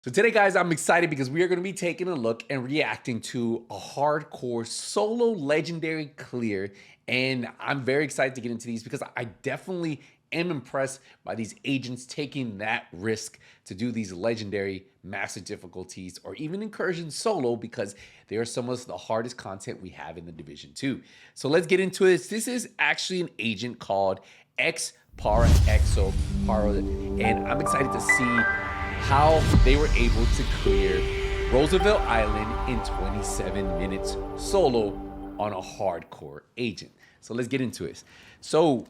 So today, guys, I'm excited because we are going to be taking a look and reacting to a hardcore solo legendary clear. And I'm very excited to get into these because I definitely am impressed by these agents taking that risk to do these legendary massive difficulties or even incursions solo because they are some of the hardest content we have in the Division 2. So let's get into this. This is actually an agent called X Para Exo Para, and I'm excited to see how they were able to clear Roosevelt Island in 27 minutes solo on a hardcore agent. So let's get into it. So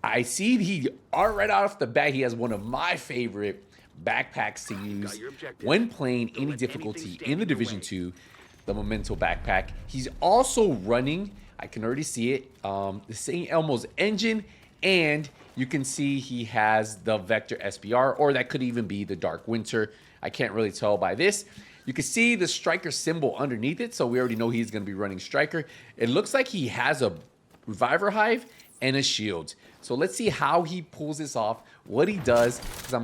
I see he right off the bat, he has one of my favorite backpacks to use when playing any difficulty in the Division 2, the Memento backpack. He's also running, I can already see it, the St. Elmo's engine, and you can see he has the Vector SBR, or that could even be the Dark Winter. I can't really tell by this. You can see the Striker symbol underneath it, so we already know he's going to be running Striker. It looks like he has a Reviver Hive and a shield. So let's see how he pulls this off, what he does, because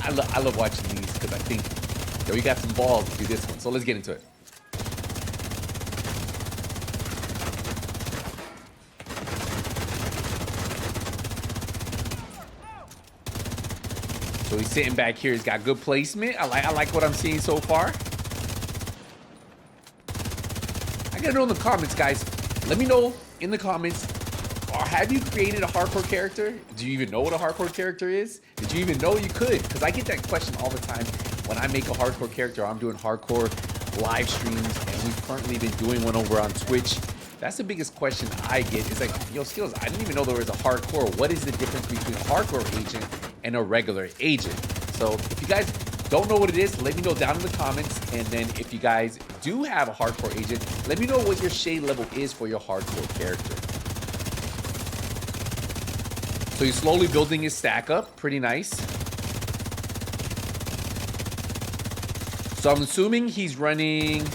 I love watching these because I think, yo, you got some balls to do this one. So let's get into it. So he's sitting back here. He's got good placement. I like what I'm seeing so far. I gotta know in the comments, guys. Let me know in the comments. Or have you created a hardcore character? Do you even know what a hardcore character is? Did you even know you could? Because I get that question all the time when I make a hardcore character. I'm doing hardcore live streams, and we've currently been doing one over on Twitch. That's the biggest question I get. Is like, yo, Skills, I didn't even know there was a hardcore. What is the difference between a hardcore agent and a regular agent? So if you guys don't know what it is, let me know down in the comments. And then if you guys do have a hardcore agent, let me know what your shade level is for your hardcore character. So he's slowly building his stack up. Pretty nice. So I'm assuming he's running...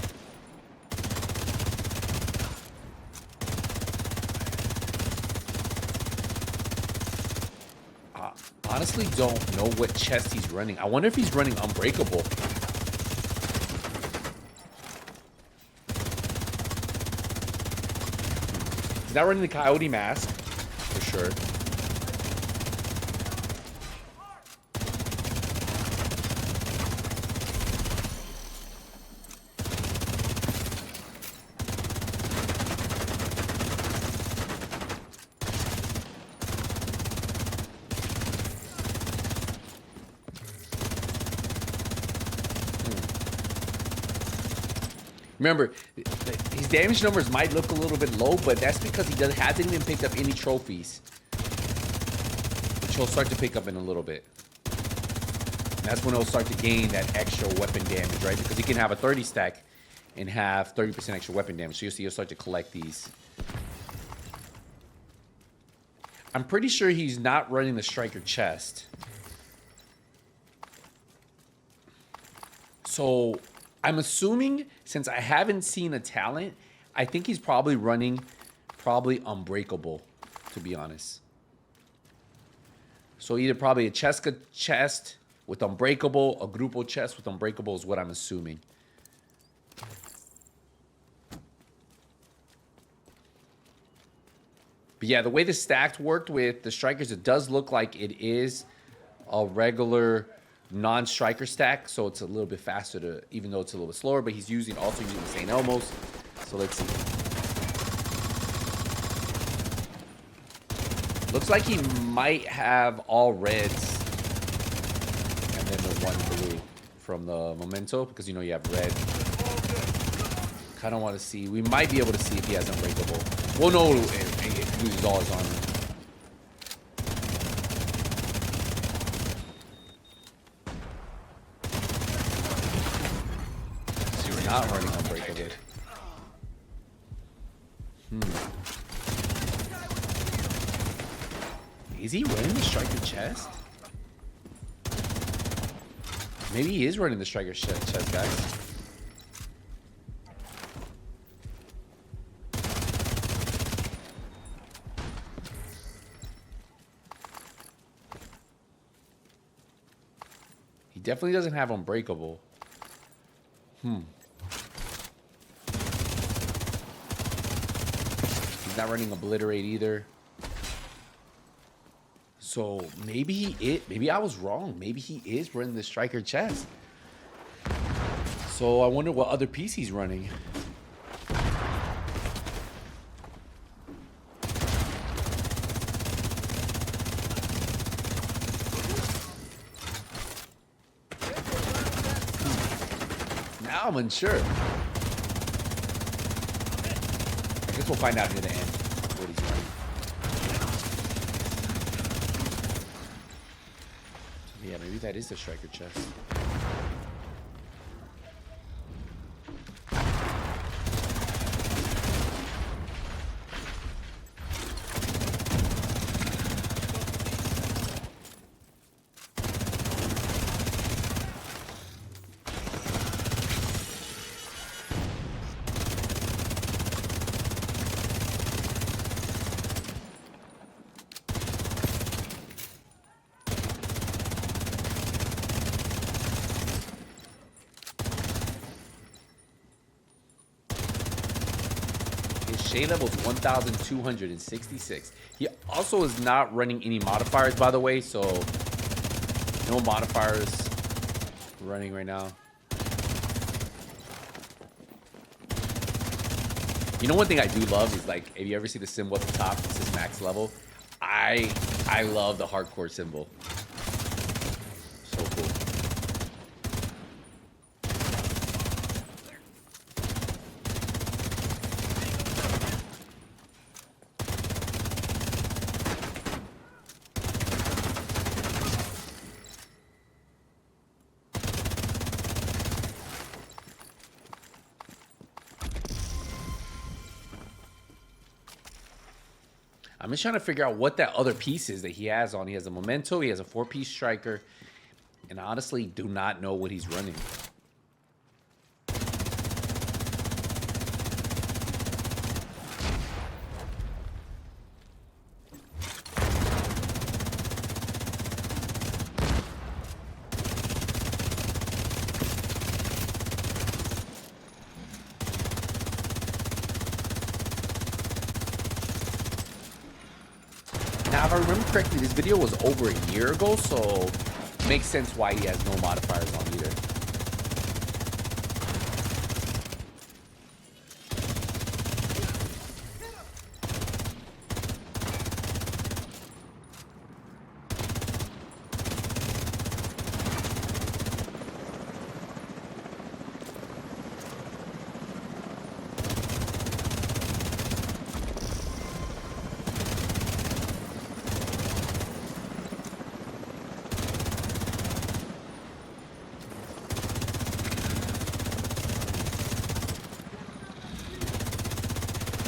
honestly don't know what chest he's running. I wonder if he's running Unbreakable. He's not running the Coyote Mask, for sure. Remember, his damage numbers might look a little bit low, but that's because he hasn't even picked up any trophies, which he'll start to pick up in a little bit. And that's when he'll start to gain that extra weapon damage, right? Because he can have a 30 stack and have 30% extra weapon damage. So you'll see he'll start to collect these. I'm pretty sure he's not running the Striker chest. So I'm assuming, since I haven't seen a talent, I think he's probably running Unbreakable, to be honest. So either probably a Cheska chest with Unbreakable, a Grupo chest with Unbreakable is what I'm assuming. But yeah, the way the stacks worked with the Strikers, it does look like it is a regular non-striker stack, so it's a little bit faster to, even though it's a little bit slower, but he's also using the St. Elmo's. So let's see. Looks like he might have all reds and then the one blue from the Memento, because you know you have red. Kind of want to see. We might be able to see if he has Unbreakable. We'll know if he loses all his armor. Not running Unbreakable. Is he running the Striker chest? Maybe he is running the Striker chest, guys. He definitely doesn't have Unbreakable. He's not running Obliterate either. So maybe I was wrong. Maybe he is running the Striker chest. So I wonder what other piece he's running. Now I'm unsure. I guess we'll find out near the end what he's running. So yeah, maybe that is the Striker chest. Shea level is 1,266. He also is not running any modifiers, by the way, so no modifiers running right now. You know, one thing I do love is, like, if you ever see the symbol at the top, it says max level. I love the hardcore symbol. So cool. I'm just trying to figure out what that other piece is that he has on. He has a Memento, he has a 4-piece Striker, and I honestly do not know what he's running. Now, if I remember correctly, this video was over a year ago, so it makes sense why he has no modifiers on either.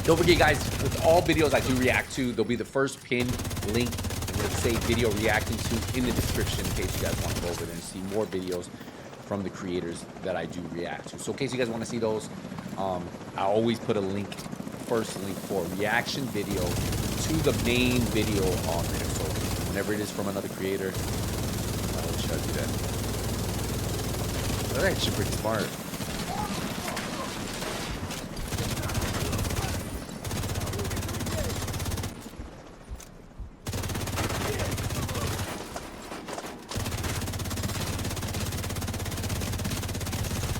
Don't forget, guys, with all videos I do react to, there'll be the first pinned link and it'll say video reacting to in the description in case you guys want to go over there and see more videos from the creators that I do react to. So in case you guys want to see those, I always put a link, first link for reaction video to the main video on there. So whenever it is from another creator, I'll show you that. That's actually pretty smart.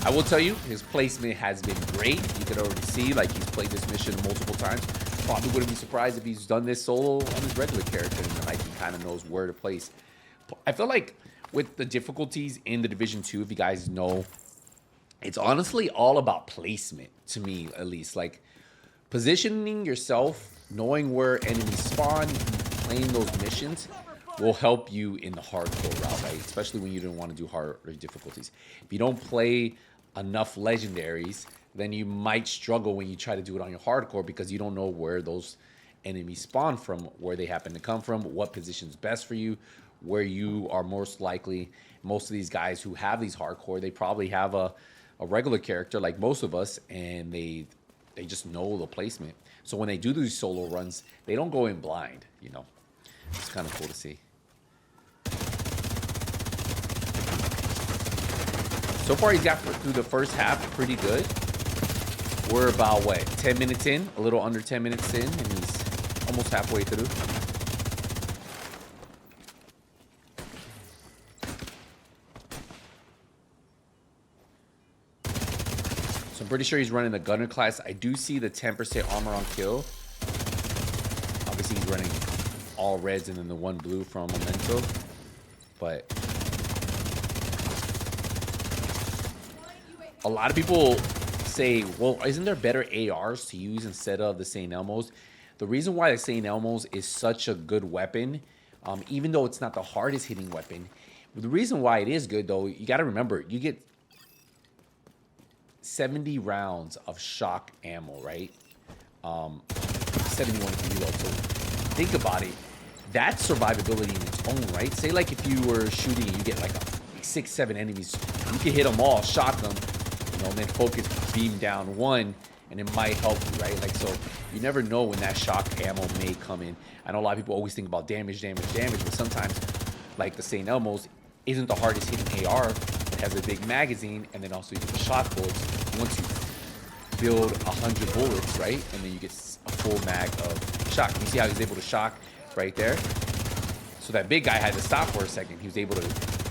I will tell you, his placement has been great. You can already see, like, he's played this mission multiple times. Probably wouldn't be surprised if he's done this solo on his regular character, and like he kind of knows where to place. I feel like with the difficulties in the Division 2, if you guys know, it's honestly all about placement, to me at least. Like, positioning yourself, knowing where enemies spawn, playing those missions will help you in the hardcore route, right? Especially when you don't want to do harder difficulties. If you don't play enough legendaries, then you might struggle when you try to do it on your hardcore because you don't know where those enemies spawn from, where they happen to come from, what position's best for you, where you are most likely. Most of these guys who have these hardcore, they probably have a regular character like most of us, and they just know the placement. So when they do these solo runs, they don't go in blind, you know. It's kind of cool to see. So far, he's got through the first half pretty good. We're about, what, 10 minutes in? A little under 10 minutes in, and he's almost halfway through. So I'm pretty sure he's running the gunner class. I do see the 10% armor on kill. Obviously, he's running all reds and then the one blue from Memento. But a lot of people say, well, isn't there better ARs to use instead of the St. Elmo's? The reason why the St. Elmo's is such a good weapon, even though it's not the hardest hitting weapon, the reason why it is good, though, you got to remember, you get 70 rounds of shock ammo, right? 71 if you reload. So think about it. That's survivability in its own right. Say, like, if you were shooting and you get like 6, 7 enemies, you can hit them all, shock them, you know, and then focus beam down one, and it might help you, right? Like, so you never know when that shock ammo may come in. I know a lot of people always think about damage, but sometimes, like the St. Elmo's, isn't the hardest hitting AR. It has a big magazine, and then also you get the shock bullets. Once you build 100 bullets, right, and then you get a full mag of shock. You see how he's able to shock right there? So that big guy had to stop for a second. He was able to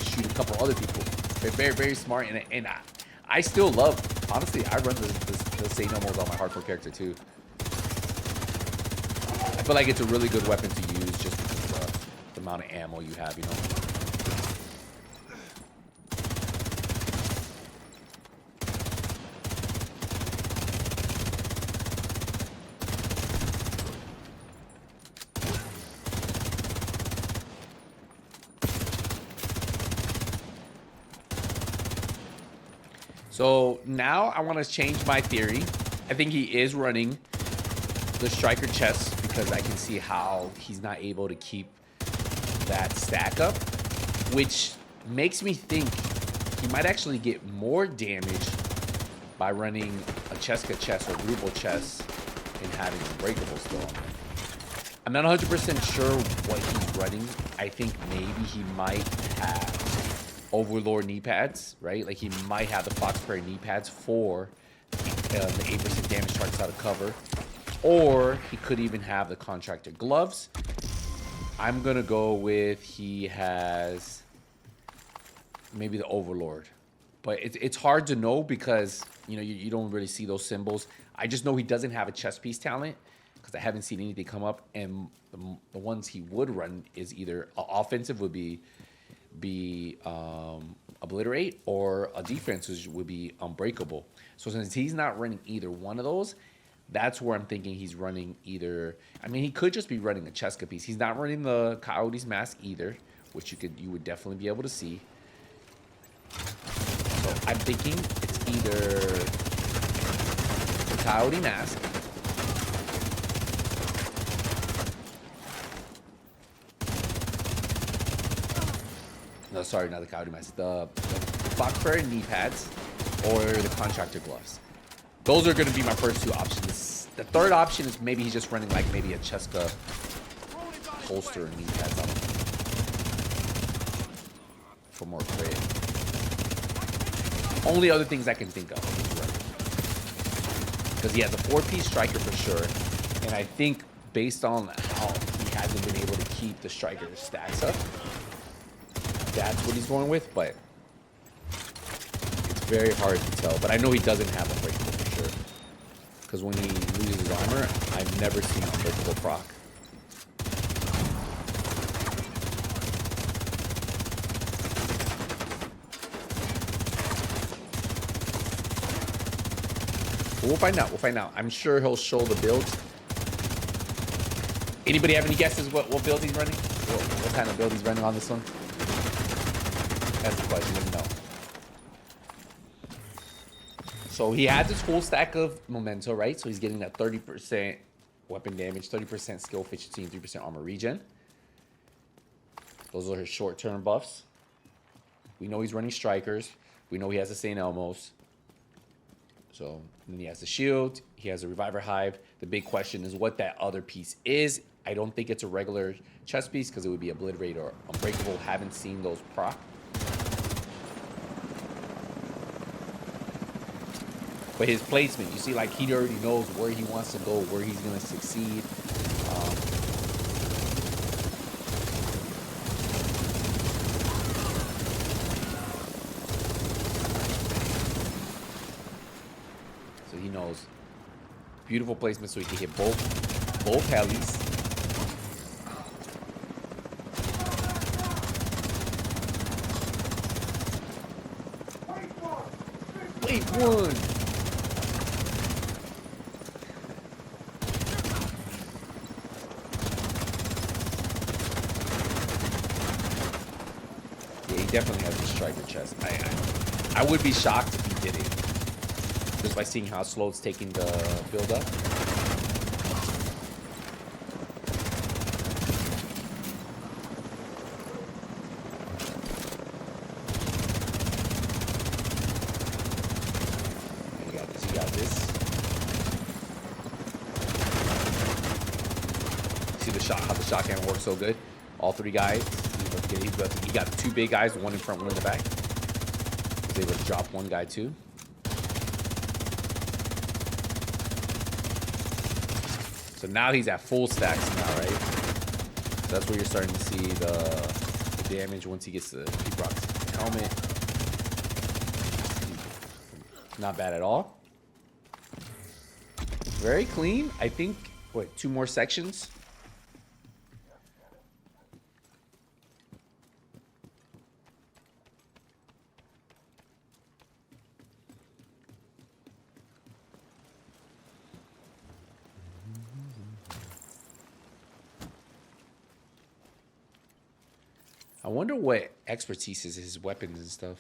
shoot a couple other people. They're very, very smart, and I still love, honestly, I run the St. Elmo's on my hardcore character too. I feel like it's a really good weapon to use just because of the amount of ammo you have, you know. So now I want to change my theory. I think he is running the striker chest because I can see how he's not able to keep that stack up, which makes me think he might actually get more damage by running a Cheska chest or Ruble chest and having Unbreakable still on there. I'm not 100% sure what he's running. I think maybe he might have Overlord knee pads, right? Like he might have the Fox Prairie knee pads for the 8% damage targets out of cover. Or he could even have the Contractor gloves. I'm going to go with he has maybe the Overlord. But it's hard to know because, you know, you don't really see those symbols. I just know he doesn't have a chest piece talent because I haven't seen anything come up. And the ones he would run is either offensive would be Obliterate, or a defense would be Unbreakable. So since he's not running either one of those, that's where I'm thinking he's running either. I mean, he could just be running a Cheska piece. He's not running the Coyote's mask either, which you would definitely be able to see. So I'm thinking it's either the Coyote mask, no, sorry, not the Coyote mask, the Fox Prairie knee pads, or the Contractor gloves. Those are going to be my first two options. The third option is maybe he's just running like maybe a Cheska holster and knee pads on for more crit. Only other things I can think of because he has a 4-piece striker for sure, and I think based on how he hasn't been able to keep the striker stacks up, that's what he's going with. But it's very hard to tell. But I know he doesn't have Unbreakable for sure, because when he loses his armor, I've never seen Unbreakable proc. We'll find out. We'll find out. I'm sure he'll show the builds. Anybody have any guesses what build he's running? What kind of build he's running on this one? That's the question. No. So he has his full stack of Memento, right? So he's getting that 30% weapon damage, 30% skill efficiency, and 3% armor regen. Those are his short-term buffs. We know he's running strikers. We know he has the St. Elmo's. So then he has the shield. He has a Reviver Hive. The big question is what that other piece is. I don't think it's a regular chest piece because it would be Obliterate or Unbreakable. Haven't seen those proc. But his placement, you see, like he already knows where he wants to go, where he's gonna succeed. Um, so he knows. Beautiful placement, so he can hit both helis. Wait one. Yeah, he definitely has a striker chest. I would be shocked if he did it, just by seeing how slow it's taking the build up. You got this. You got this. See the shot? How the shotgun works so good. All three guys. He got two big guys, one in front, one in the back. He's able to drop one guy too. So now he's at full stacks now, right? So that's where you're starting to see the damage once he gets the P-Brock's helmet. Not bad at all. Very clean. I think, what, 2 more sections? I wonder what expertise is his weapons and stuff.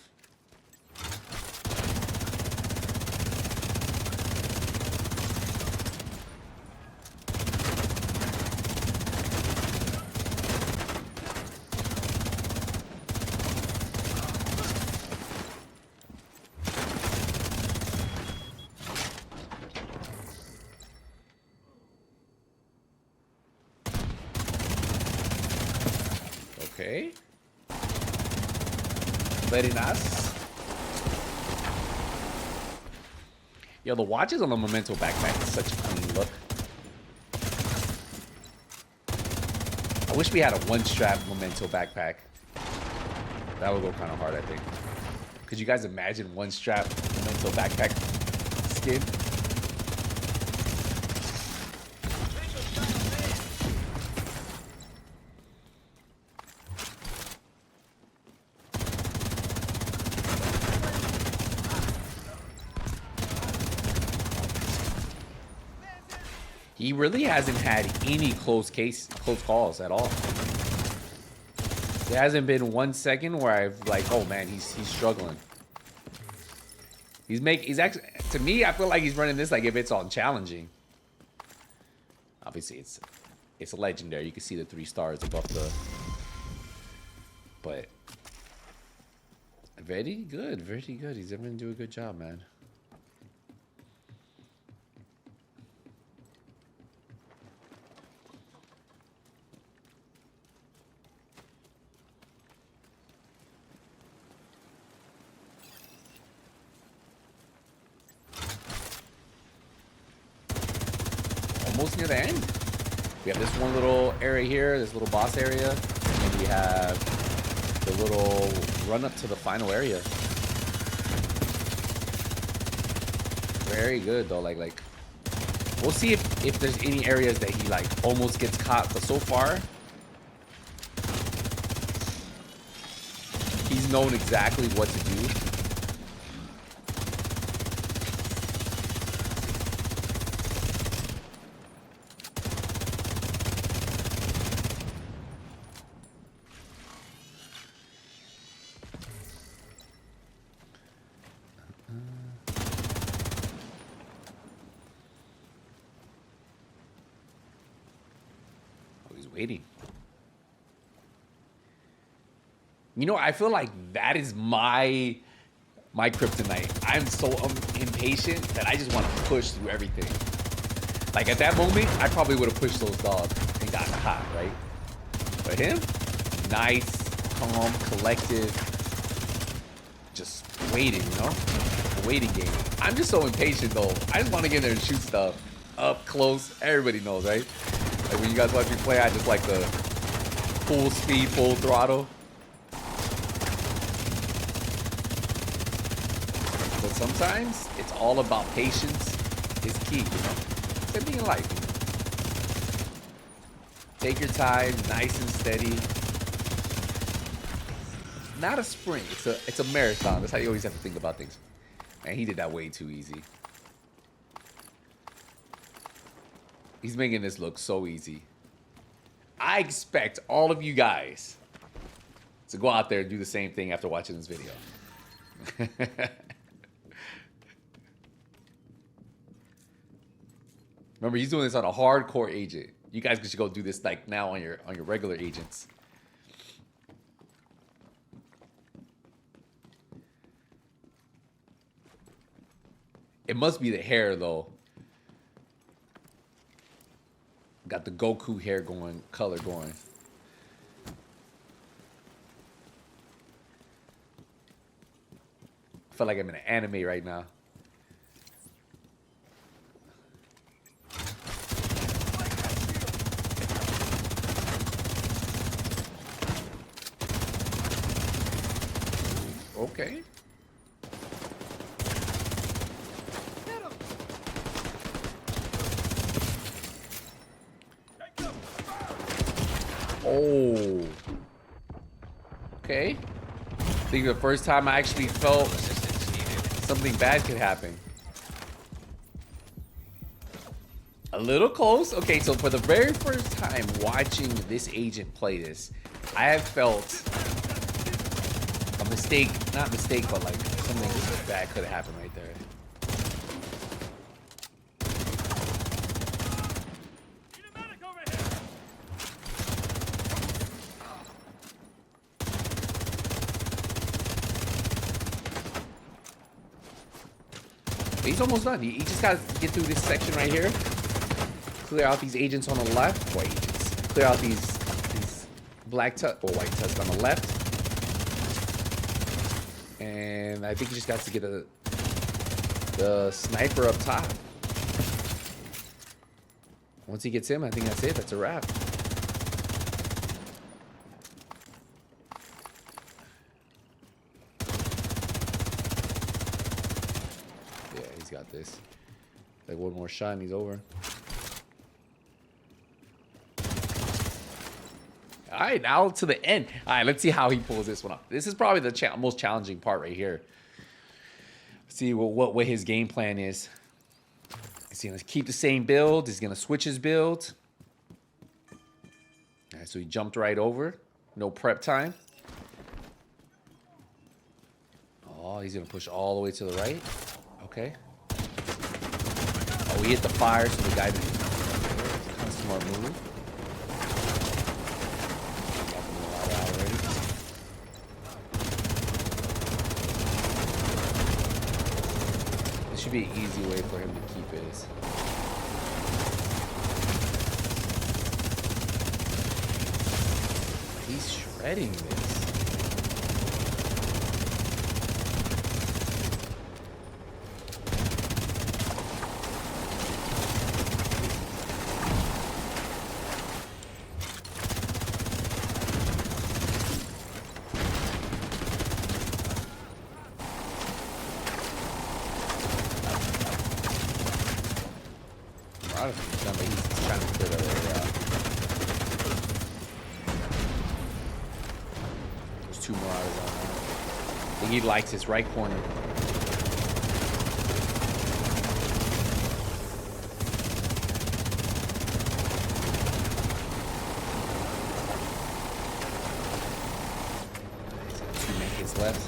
Okay. Very nice. Yo, the watches on the Memento backpack is such a clean look. I wish we had a one-strap Memento backpack. That would go kind of hard, I think. Could you guys imagine one-strap Memento backpack skin? He really hasn't had any close calls at all. There hasn't been 1 second where I've like, oh man, he's struggling. He's actually, to me, I feel like he's running this like if it's on challenging. Obviously, it's a legendary. You can see the 3 stars above the. But very good, very good. He's going to do a good job, man. Almost near the end. We have this one little area here, this little boss area, and we have the little run up to the final area. Very good though. Like we'll see if there's any areas that he like almost gets caught, but so far he's known exactly what to do. Waiting. You know, I feel like that is my kryptonite. I'm so impatient that I just want to push through everything. Like at that moment, I probably would have pushed those dogs and gotten hot, right? But him, nice, calm, collected, just waiting, you know? a waiting game. I'm just so impatient though. I just want to get in there and shoot stuff up close. Everybody knows, right? Like when you guys watch me play, I just like the full speed, full throttle. But sometimes it's all about patience is key, you know? Same thing in life. Take your time, nice and steady. Not a sprint, it's a marathon. That's how you always have to think about things. Man, he did that way too easy. He's making this look so easy. I expect all of you guys to go out there and do the same thing after watching this video. Remember, he's doing this on a hardcore agent. You guys should go do this like now on your regular agents. It must be the hair though. Got the Goku hair going, color going. I feel like I'm in an anime right now. Okay. Oh. Okay. I think the first time I actually felt something bad could happen. A little close. Okay, so for the very first time watching this agent play this, I have felt a mistake, not mistake, but like something bad could have happened right there. He's almost done. He just got to get through this section right here. Clear out these agents on the left. White agents. Clear out these black tusk or white tusk on the left. And I think he just got to get the sniper up top. Once he gets him, I think that's it. That's a wrap. Got this. Like one more shot and he's over. All right, now to the end. All right, let's see how he pulls this one off. This is probably the most challenging part right here. See what his game plan is. Is he gonna keep the same build? Is he gonna switch his build? All right, so he jumped right over. No prep time. Oh, he's gonna push all the way to the right. Okay. Oh, we hit the fire, so the guy didn't. Kind of smart move. This should be an easy way for him to keep his. He's shredding this. He's trying to clear that area out. There's two more out of that. I think he likes his right corner. He's got 2 make left.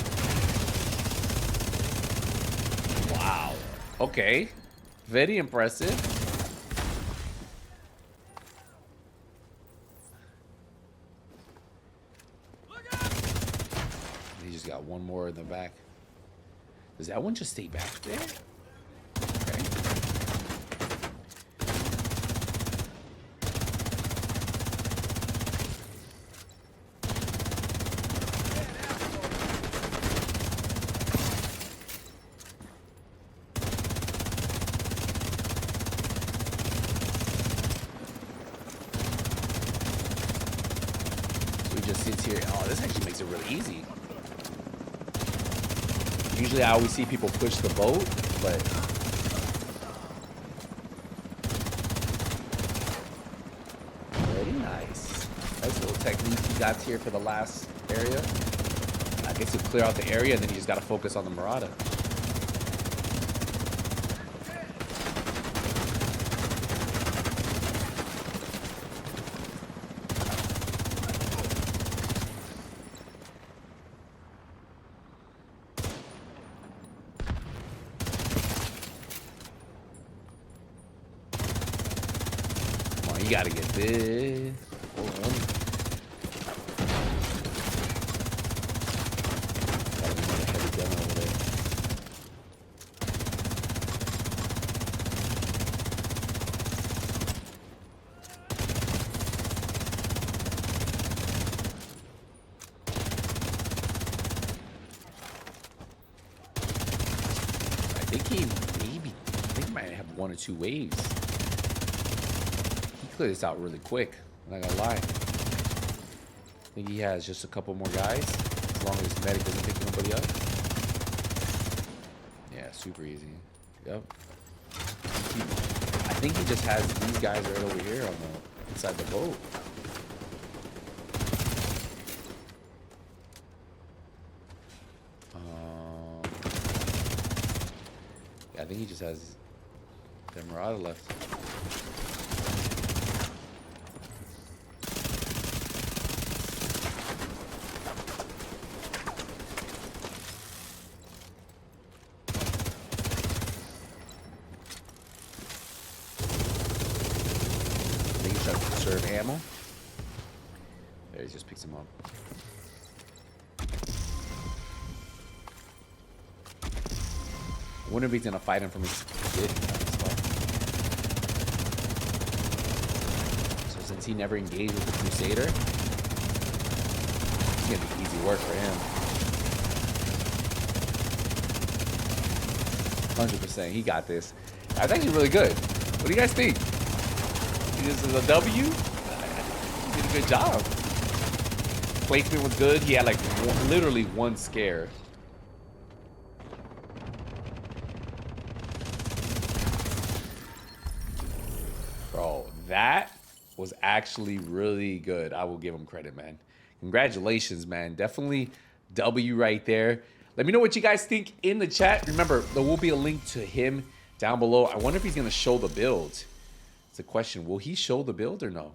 Wow. Okay. Very impressive. Got one more in the back. Does that one just stay back there? Okay. sits here. Oh, this actually makes it really easy. Usually I always see people push the boat, but very nice. Nice little technique he got here for the last area. I guess he'll clear out the area, and then you just got to focus on the Marauder. Come on, you got to get this. Hold on. I think he might have 1 or 2 waves. He cleared this out really quick. I'm not gonna lie. I think he has just a couple more guys, as long as his medic doesn't pick nobody up. Yeah, super easy. Yep. I think he just has these guys right over here on the inside the boat. I think he just has the Marauder left. I think he's trying to conserve ammo. There, he just picks him up. I wonder if he's gonna fight him from his kid. So since he never engaged with the Crusader, it's gonna be easy work for him. 100%, he got this. That's actually really good. What do you guys think? This is a W? He did a good job. Placement was good. He had like literally 1 scare. Bro, that was actually really good. I will give him credit, man. Congratulations, man. Definitely W right there. Let me know what you guys think in the chat. Remember, there will be a link to him down below. I wonder if he's going to show the build. It's a question. Will he show the build or no?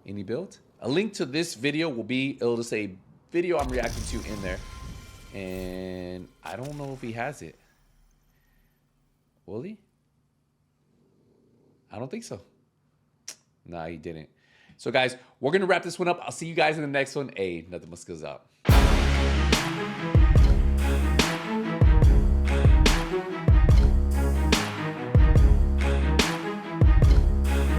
Any build? A link to this video will be, it'll just say video I'm reacting to in there. And I don't know if he has it. Will he? I don't think so. Nah, he didn't. So guys, we're going to wrap this one up. I'll see you guys in the next one. Hey, nothing but skills out.